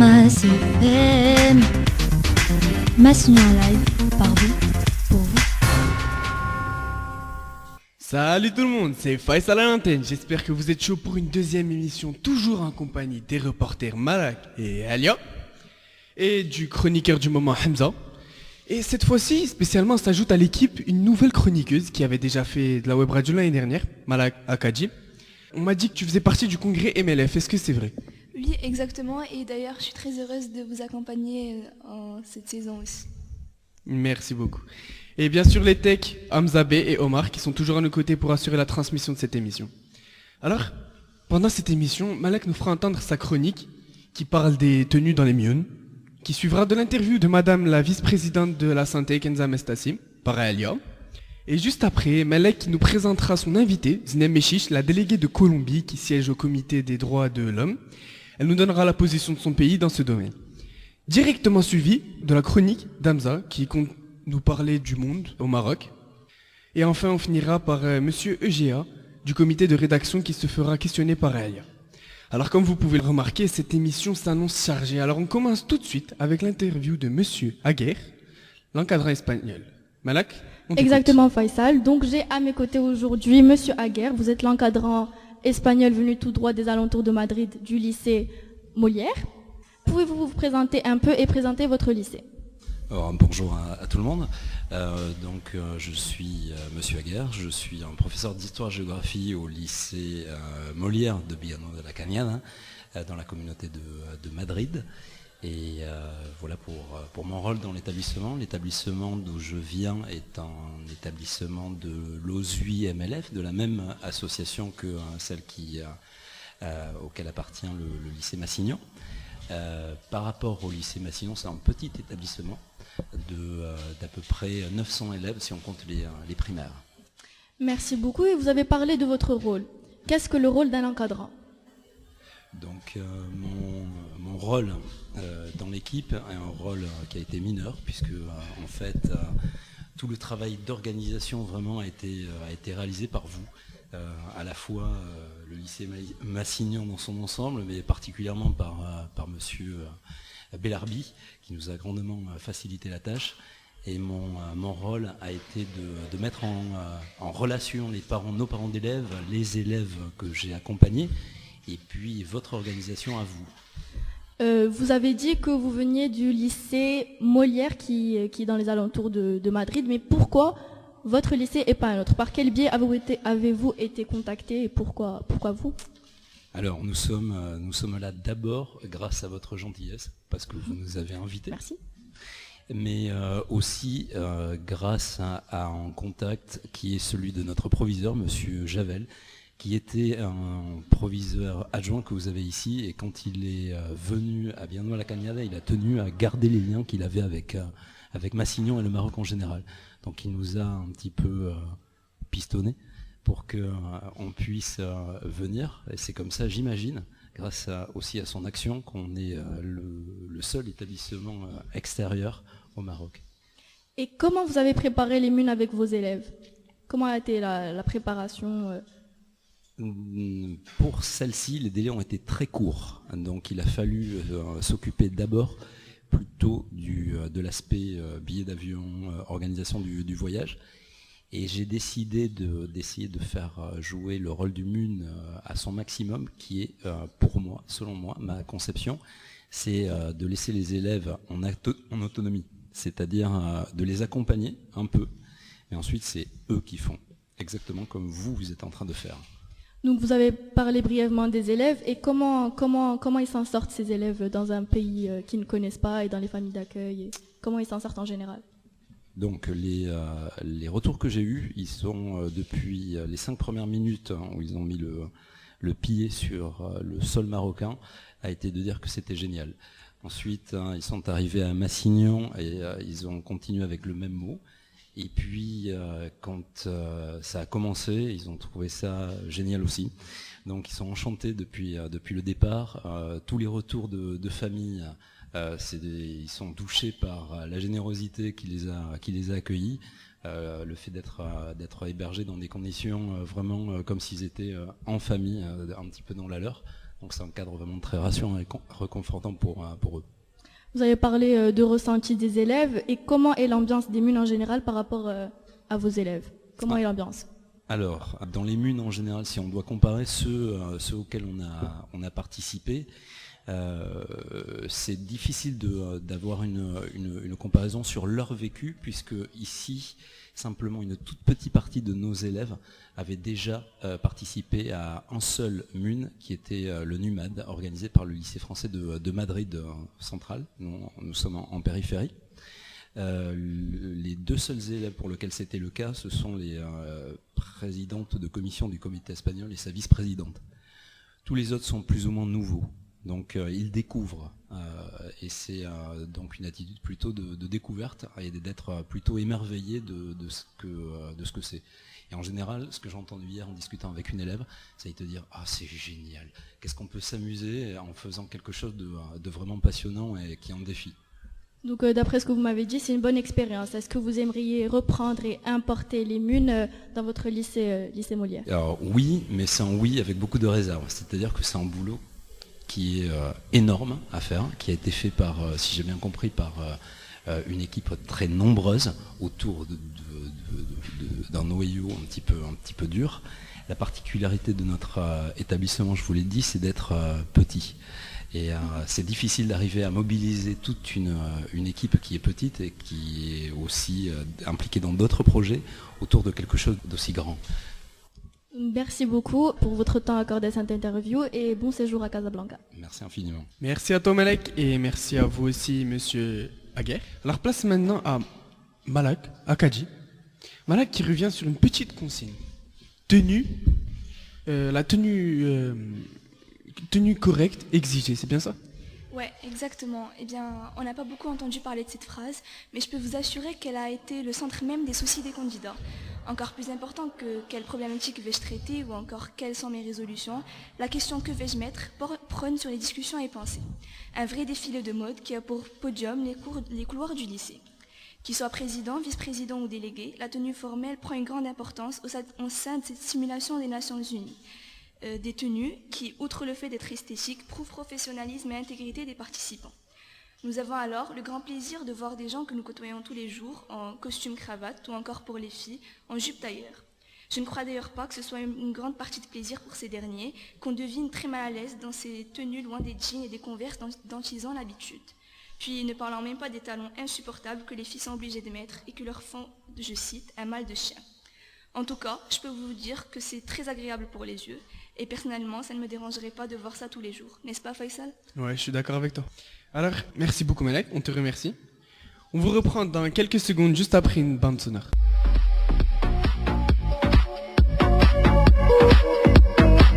Mass FM. Massinger Live, par vous, pour vous. Salut tout le monde, c'est Faisal à l'antenne. J'espère que vous êtes chaud pour une deuxième émission, toujours en compagnie des reporters Malak et Alia, et du chroniqueur du moment Hamza. Et cette fois-ci, spécialement, s'ajoute à l'équipe une nouvelle chroniqueuse qui avait déjà fait de la web radio l'année dernière, Malak Akadji. On m'a dit que tu faisais partie du congrès MLF, est-ce que c'est vrai? Oui, exactement. Et d'ailleurs, je suis très heureuse de vous accompagner en cette saison aussi. Merci beaucoup. Et bien sûr les techs, Hamza B et Omar, qui sont toujours à nos côtés pour assurer la transmission de cette émission. Alors, pendant cette émission, Malak nous fera entendre sa chronique qui parle des tenues dans les Mioun, qui suivra de l'interview de Madame la vice-présidente de la santé, Kenza Mestassim, par Alia. Et juste après, Malak nous présentera son invité, Zinem Meshish, la déléguée de Colombie qui siège au comité des droits de l'homme. Elle nous donnera la position de son pays dans ce domaine. Directement suivi de la chronique d'Hamza, qui compte nous parler du monde au Maroc. Et enfin, on finira par Monsieur Egea, du comité de rédaction qui se fera questionner par Alia. Alors comme vous pouvez le remarquer, cette émission s'annonce chargée. Alors on commence tout de suite avec l'interview de Monsieur Aguer, l'encadrant espagnol. Malak, on t'écoute. Exactement, Faisal. Donc j'ai à mes côtés aujourd'hui Monsieur Aguer. Vous êtes l'encadrant espagnol venu tout droit des alentours de Madrid du lycée Molière. Pouvez-vous vous présenter un peu et présenter votre lycée? Alors, bonjour à tout le monde. Je suis Monsieur Aguer, je suis un professeur d'histoire-géographie au lycée Molière de Villanueva de la Cañada, dans la communauté de Madrid. Et voilà pour mon rôle dans l'établissement. L'établissement d'où je viens est un établissement de l'OSUI MLF, de la même association que celle auquel appartient le lycée Massignon. Par rapport au lycée Massignon, c'est un petit établissement d'à peu près 900 élèves si on compte les primaires. Merci beaucoup et vous avez parlé de votre rôle. Qu'est-ce que le rôle d'un encadrant? Donc mon rôle dans l'équipe est un rôle qui a été mineur puisque en fait tout le travail d'organisation vraiment a été réalisé par vous. À la fois le lycée Massignon dans son ensemble, mais particulièrement par Monsieur Bellarbi, qui nous a grandement facilité la tâche. Et mon rôle a été de mettre en relation nos parents d'élèves, les élèves que j'ai accompagnés, et puis votre organisation à vous. Vous avez dit que vous veniez du lycée Molière qui est dans les alentours de Madrid, mais pourquoi votre lycée et pas un autre? Par quel biais avez-vous été contacté et pourquoi vous? Alors nous sommes là d'abord grâce à votre gentillesse, parce que vous nous avez invités. Merci. Mais aussi grâce à un contact qui est celui de notre proviseur, Monsieur Javel, qui était un proviseur adjoint que vous avez ici, et quand il est venu à Villanueva de la Cañada, il a tenu à garder les liens qu'il avait avec Massignon et le Maroc en général. Donc il nous a un petit peu pistonné pour qu'on puisse venir. Et c'est comme ça, j'imagine, grâce aussi à son action, qu'on est le seul établissement extérieur au Maroc. Et comment vous avez préparé les MUN avec vos élèves? Comment a été la préparation Pour celle-ci, les délais ont été très courts. Donc il a fallu s'occuper d'abord plutôt de l'aspect billet d'avion, organisation du voyage. Et j'ai décidé d'essayer de faire jouer le rôle du MUN à son maximum, qui est, pour moi, selon moi, ma conception, c'est de laisser les élèves en autonomie, c'est-à-dire de les accompagner un peu, mais ensuite c'est eux qui font, exactement comme vous êtes en train de faire. Donc vous avez parlé brièvement des élèves et comment ils s'en sortent ces élèves dans un pays qu'ils ne connaissent pas et dans les familles d'accueil, et comment ils s'en sortent en général? Donc les retours que j'ai eus, ils sont depuis les 5 premières minutes où ils ont mis le pied sur le sol marocain, a été de dire que c'était génial. Ensuite, ils sont arrivés à Massignon et ils ont continué avec le même mot. Et puis, quand ça a commencé, ils ont trouvé ça génial aussi. Donc, ils sont enchantés depuis le départ. Tous les retours de famille, ils sont touchés par la générosité qui les a accueillis. Le fait d'être hébergés dans des conditions vraiment comme s'ils étaient en famille, un petit peu dans la leur. Donc c'est un cadre vraiment très rassurant et réconfortant pour eux. Vous avez parlé de ressenti des élèves et comment est l'ambiance des MUN en général par rapport à vos élèves? Comment est l'ambiance? Alors, dans les MUN en général, si on doit comparer ceux auxquels on a participé, c'est difficile d'avoir une comparaison sur leur vécu, puisque ici, simplement une toute petite partie de nos élèves avaient déjà participé à un seul MUN, qui était le NUMAD, organisé par le lycée français de Madrid central. Nous sommes en périphérie. Les deux seuls élèves pour lesquels c'était le cas, ce sont les présidentes de commission du comité espagnol et sa vice-présidente. Tous les autres sont plus ou moins nouveaux. Donc ils découvrent, et c'est donc une attitude plutôt de découverte et d'être plutôt émerveillé de ce que c'est. Et en général, ce que j'ai entendu hier en discutant avec une élève, c'est de dire « Ah, c'est génial, qu'est-ce qu'on peut s'amuser en faisant quelque chose de vraiment passionnant et qui en défie ». Donc d'après ce que vous m'avez dit, c'est une bonne expérience. Est-ce que vous aimeriez reprendre et importer les MUN dans votre lycée Molière? Alors oui, mais c'est un oui avec beaucoup de réserves. C'est-à-dire que c'est un boulot qui est énorme à faire, qui a été fait par, si j'ai bien compris, par une équipe très nombreuse autour d'un noyau un petit peu dur. La particularité de notre établissement, je vous l'ai dit, c'est d'être petit. Et c'est difficile d'arriver à mobiliser toute une équipe qui est petite et qui est aussi impliquée dans d'autres projets autour de quelque chose d'aussi grand. Merci beaucoup pour votre temps accordé à cette interview et bon séjour à Casablanca. Merci infiniment. Merci à toi Malek et merci à vous aussi monsieur Aguerre. Alors place maintenant à Malak, Akadji. Malak qui revient sur une petite consigne. La tenue correcte exigée, c'est bien ça? Ouais, exactement. Eh bien, on n'a pas beaucoup entendu parler de cette phrase, mais je peux vous assurer qu'elle a été le centre même des soucis des candidats. Encore plus important que quelle problématique vais-je traiter ou encore quelles sont mes résolutions, la question que vais-je mettre prône sur les discussions et pensées. Un vrai défilé de mode qui a pour podium les couloirs du lycée. Qu'il soit président, vice-président ou délégué, la tenue formelle prend une grande importance au sein de cette simulation des Nations Unies. Des tenues qui, outre le fait d'être esthétiques, prouvent professionnalisme et intégrité des participants. Nous avons alors le grand plaisir de voir des gens que nous côtoyons tous les jours en costume cravate ou encore pour les filles en jupe tailleur. Je ne crois d'ailleurs pas que ce soit une grande partie de plaisir pour ces derniers, qu'on devine très mal à l'aise dans ces tenues loin des jeans et des converses dont ils ont l'habitude. Puis ne parlant même pas des talons insupportables que les filles sont obligées de mettre et qui leur font, je cite, un mal de chien. En tout cas, je peux vous dire que c'est très agréable pour les yeux et personnellement, ça ne me dérangerait pas de voir ça tous les jours. N'est-ce pas Faisal? Ouais, je suis d'accord avec toi. Alors, merci beaucoup Malek, on te remercie. On vous reprend dans quelques secondes juste après une bande sonore.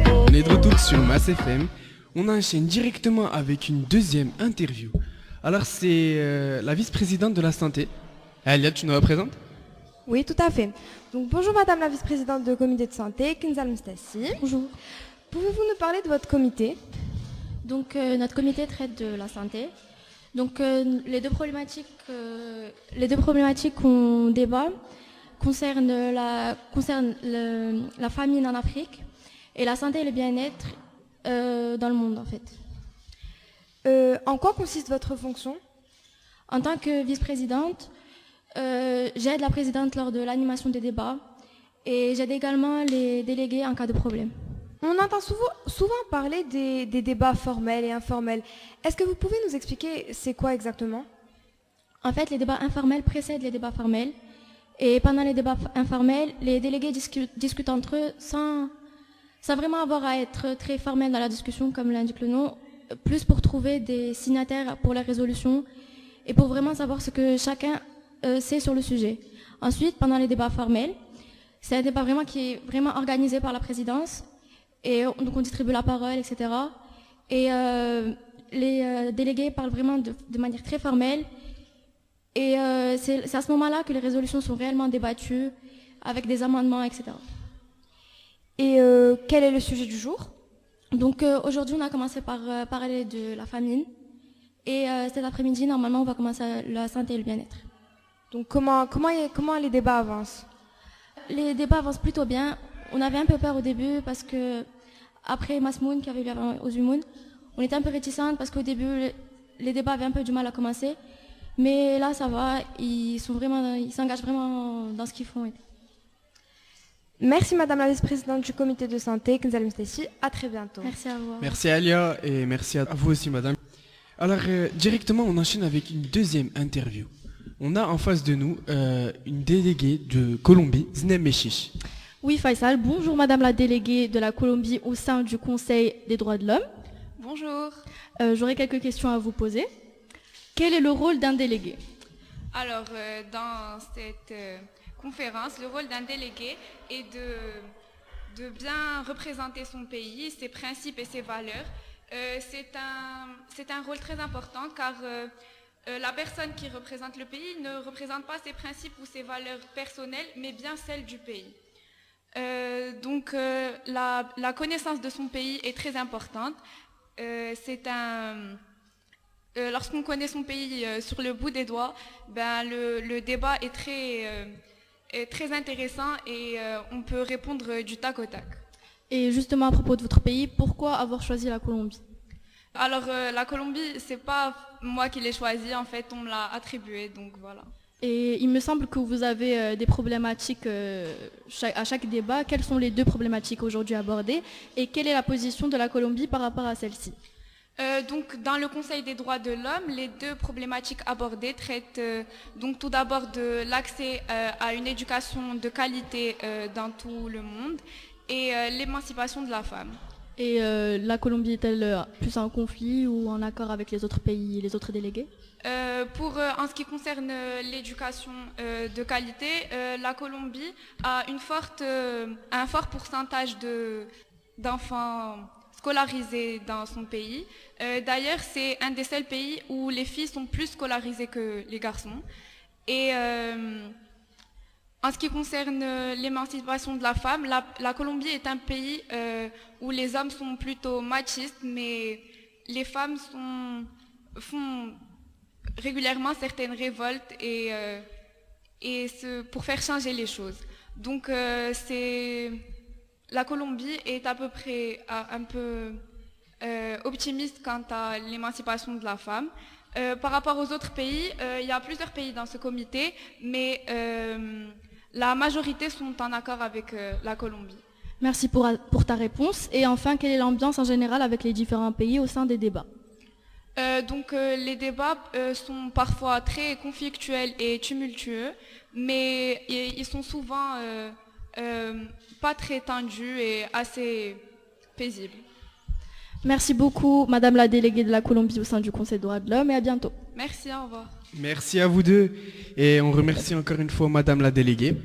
On est de retour sur Mass FM. On enchaîne directement avec une deuxième interview. Alors c'est la vice-présidente de la santé. Alia, tu nous représentes? Oui, tout à fait. Donc bonjour Madame la vice-présidente du comité de santé, Kinzal Mstassi. Bonjour. Pouvez-vous nous parler de votre comité? Donc notre comité traite de la santé. Donc les deux problématiques qu'on débat concernent la famine en Afrique et la santé et le bien-être dans le monde en fait. En quoi consiste votre fonction? En tant que vice-présidente, j'aide la présidente lors de l'animation des débats et j'aide également les délégués en cas de problème. On entend souvent parler des débats formels et informels. Est-ce que vous pouvez nous expliquer c'est quoi exactement? En fait, les débats informels précèdent les débats formels et pendant les débats informels, les délégués discutent entre eux sans vraiment avoir à être très formels dans la discussion comme l'indique le nom, plus pour trouver des signataires pour la résolution et pour vraiment savoir ce que chacun sait sur le sujet. Ensuite, pendant les débats formels, c'est un débat vraiment qui est vraiment organisé par la présidence et donc on distribue la parole, etc. Et les délégués parlent vraiment de manière très formelle et c'est à ce moment-là que les résolutions sont réellement débattues avec des amendements, etc. Et quel est le sujet du jour? Donc aujourd'hui, on a commencé par parler de la famine et cet après-midi, normalement, on va commencer la santé et le bien-être. Donc comment les débats avancent? Les débats avancent plutôt bien. On avait un peu peur au début parce que après Masmoun qui avait eu aux Humoun. On était un peu réticentes parce qu'au début, les débats avaient un peu du mal à commencer. Mais là, ça va, ils s'engagent vraiment dans ce qu'ils font. Merci Madame la vice-présidente du comité de santé, Kenzel Mstessi. À très bientôt. Merci à vous. Merci Alia et merci à vous aussi madame. Alors directement on enchaîne avec une deuxième interview. On a en face de nous une déléguée de Colombie, Znem Meshish. Oui Faisal, bonjour Madame la déléguée de la Colombie au sein du Conseil des droits de l'homme. Bonjour. J'aurais quelques questions à vous poser. Quel est le rôle d'un délégué? Alors, dans cette conférence, le rôle d'un délégué est de bien représenter son pays, ses principes et ses valeurs. C'est un rôle très important car la personne qui représente le pays ne représente pas ses principes ou ses valeurs personnelles, mais bien celles du pays. Donc, la connaissance de son pays est très importante. Lorsqu'on connaît son pays sur le bout des doigts, le débat est très intéressant et on peut répondre du tac au tac. Et justement à propos de votre pays, pourquoi avoir choisi la Colombie? Alors la Colombie, c'est pas moi qui l'ai choisi, en fait on me l'a attribué, donc voilà. Et il me semble que vous avez des problématiques à chaque débat. Quelles sont les deux problématiques aujourd'hui abordées et quelle est la position de la Colombie par rapport à celle-ci? Donc, dans le Conseil des droits de l'homme, les deux problématiques abordées traitent donc tout d'abord de l'accès à une éducation de qualité dans tout le monde et l'émancipation de la femme. Et la Colombie est-elle plus en conflit ou en accord avec les autres pays, les autres délégués? En ce qui concerne l'éducation de qualité, la Colombie a un fort pourcentage d'enfants scolarisés dans son pays. D'ailleurs, c'est un des seuls pays où les filles sont plus scolarisées que les garçons. Et en ce qui concerne l'émancipation de la femme, la Colombie est un pays où les hommes sont plutôt machistes, mais les femmes font régulièrement certaines révoltes pour faire changer les choses. Donc la Colombie est à peu près un peu optimiste quant à l'émancipation de la femme. Par rapport aux autres pays, il y a plusieurs pays dans ce comité, mais la majorité sont en accord avec la Colombie. Merci pour ta réponse. Et enfin, quelle est l'ambiance en général avec les différents pays au sein des débats? Les débats sont parfois très conflictuels et tumultueux, mais ils sont souvent pas très tendus et assez paisibles. Merci beaucoup, Madame la déléguée de la Colombie au sein du Conseil des droits de l'homme, et à bientôt. Merci, au revoir. Merci à vous deux et on remercie encore une fois Madame la déléguée.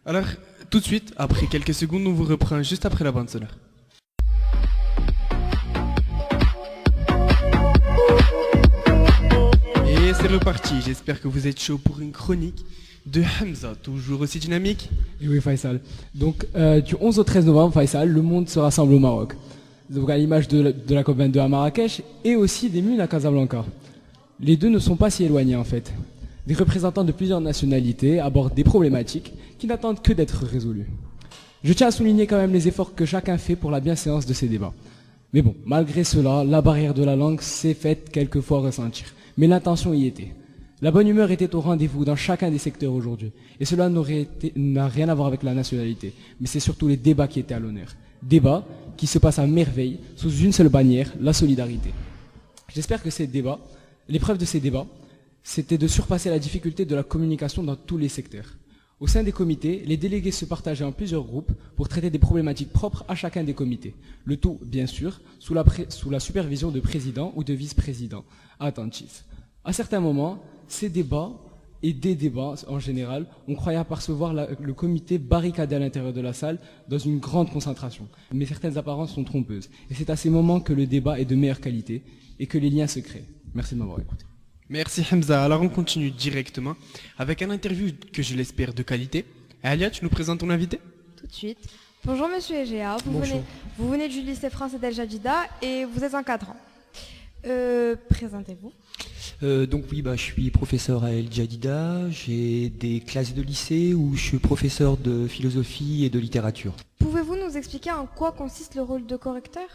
Alors, tout de suite, après quelques secondes, on vous reprend juste après la bande sonore. Et c'est reparti, j'espère que vous êtes chaud pour une chronique de Hamza, toujours aussi dynamique. Et oui Faisal. Donc du 11 au 13 novembre, Faisal, le monde se rassemble au Maroc. Donc à l'image de la COP22 à Marrakech et aussi des mules à Casablanca. Les deux ne sont pas si éloignés en fait. Des représentants de plusieurs nationalités abordent des problématiques qui n'attendent que d'être résolues. Je tiens à souligner quand même les efforts que chacun fait pour la bienséance de ces débats. Mais bon, malgré cela, la barrière de la langue s'est faite quelquefois ressentir. Mais l'intention y était. La bonne humeur était au rendez-vous dans chacun des secteurs aujourd'hui. Et cela n'a rien à voir avec la nationalité. Mais c'est surtout les débats qui étaient à l'honneur. Débats qui se passent à merveille, sous une seule bannière, la solidarité. J'espère que l'épreuve de ces débats, c'était de surpasser la difficulté de la communication dans tous les secteurs. Au sein des comités, les délégués se partageaient en plusieurs groupes pour traiter des problématiques propres à chacun des comités. Le tout, bien sûr, sous la supervision de présidents ou de vice-présidents attentifs. À certains moments, ces débats et des débats en général, on croyait apercevoir le comité barricadé à l'intérieur de la salle dans une grande concentration. Mais certaines apparences sont trompeuses. Et c'est à ces moments que le débat est de meilleure qualité et que les liens se créent. Merci de m'avoir écouté. Merci Hamza. Alors on continue directement avec un interview que je l'espère de qualité. Alia, tu nous présentes ton invité? Tout de suite. Bonjour Monsieur Egea, vous venez du lycée français d'El Jadida et vous êtes encadrant. Présentez-vous. Donc oui, je suis professeur à El Jadida, j'ai des classes de lycée où je suis professeur de philosophie et de littérature. Pouvez-vous nous expliquer en quoi consiste le rôle de correcteur?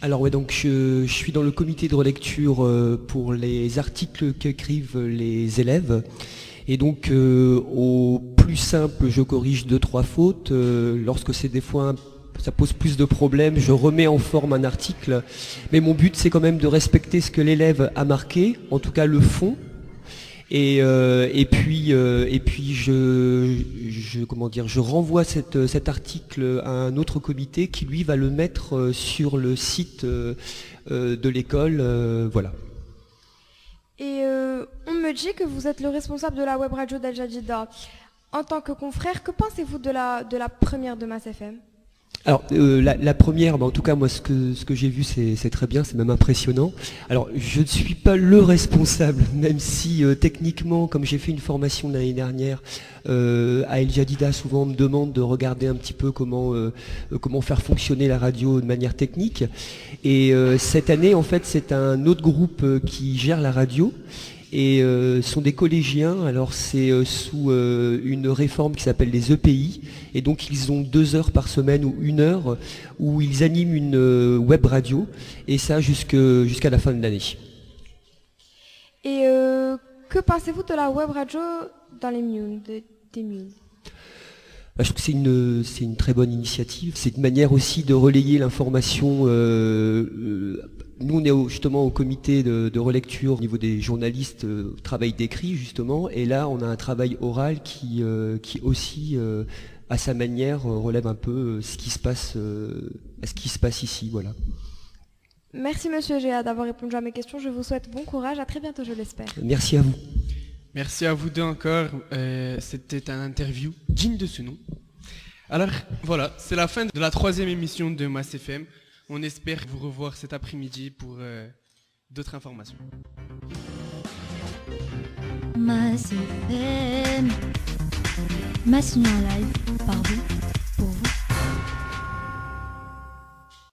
Alors ouais, donc je suis dans le comité de relecture pour les articles qu'écrivent les élèves. Et donc au plus simple, je corrige 2-3 fautes. Lorsque c'est des fois ça pose plus de problèmes, je remets en forme un article. Mais mon but, c'est quand même de respecter ce que l'élève a marqué, en tout cas le fond. Et puis je renvoie cet article à un autre comité qui lui va le mettre sur le site de l'école, voilà. Et on me dit que vous êtes le responsable de la web radio d'Al Jadida. En tant que confrère, que pensez-vous de la première de Mass FM? Alors la première, en tout cas moi ce que j'ai vu c'est très bien, c'est même impressionnant. Alors je ne suis pas le responsable, même si techniquement, comme j'ai fait une formation l'année dernière à El Jadida, souvent on me demande de regarder un petit peu comment faire fonctionner la radio de manière technique. Et cette année en fait c'est un autre groupe qui gère la radio. Et sont des collégiens, alors c'est sous une réforme qui s'appelle les EPI, et donc ils ont 2 heures par semaine ou 1 heure où ils animent une web radio, et ça jusqu'à la fin de l'année. Et que pensez-vous de la web radio dans les Munes, des Munes? Je trouve que c'est une très bonne initiative. C'est une manière aussi de relayer l'information. Nous, on est justement au comité de relecture au niveau des journalistes, travail d'écrit justement. Et là, on a un travail oral qui aussi, à sa manière, relève un peu ce qui se passe ici. Voilà. Merci Monsieur Géa d'avoir répondu à mes questions. Je vous souhaite bon courage. À très bientôt, je l'espère. Merci à vous. Merci à vous deux encore, c'était un interview digne de ce nom. Alors voilà, c'est la fin de la 3e émission de Mass FM. On espère vous revoir cet après-midi pour d'autres informations. Mass FM, Mass Union Live, par vous.